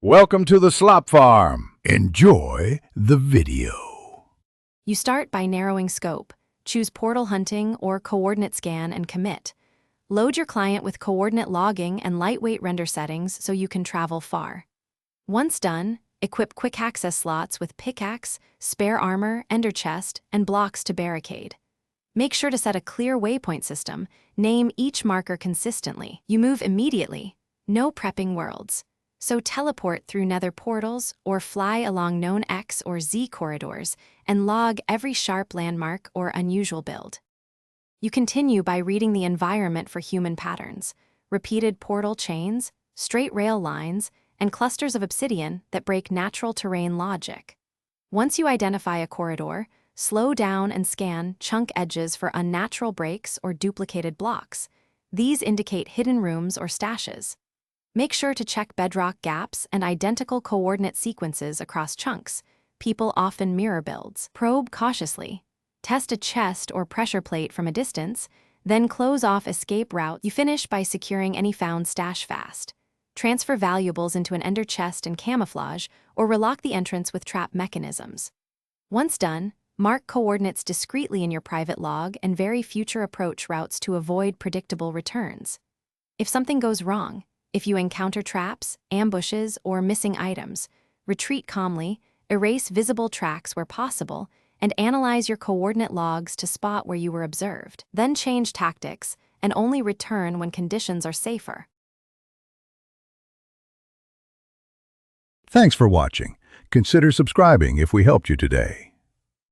Welcome to the Slop Farm. Enjoy the video. You start by narrowing scope. Choose portal hunting or coordinate scan and commit. Load your client with coordinate logging and lightweight render settings so you can travel far. Once done, equip quick access slots with pickaxe, spare armor, ender chest, and blocks to barricade. Make sure to set a clear waypoint system. Name each marker consistently. You move immediately. No prepping worlds. So teleport through nether portals or fly along known X or Z corridors and log every sharp landmark or unusual build. You continue by reading the environment for human patterns, repeated portal chains, straight rail lines, and clusters of obsidian that break natural terrain logic. Once you identify a corridor, slow down and scan chunk edges for unnatural breaks or duplicated blocks. These indicate hidden rooms or stashes. Make sure to check bedrock gaps and identical coordinate sequences across chunks. People often mirror builds. Probe cautiously. Test a chest or pressure plate from a distance, then close off escape route. You finish by securing any found stash fast. Transfer valuables into an ender chest and camouflage, or relock the entrance with trap mechanisms. Once done, mark coordinates discreetly in your private log and vary future approach routes to avoid predictable returns. If something goes wrong, if you encounter traps, ambushes, or missing items, retreat calmly, erase visible tracks where possible, and analyze your coordinate logs to spot where you were observed. Then change tactics and only return when conditions are safer. Thanks for watching. Consider subscribing if we helped you today.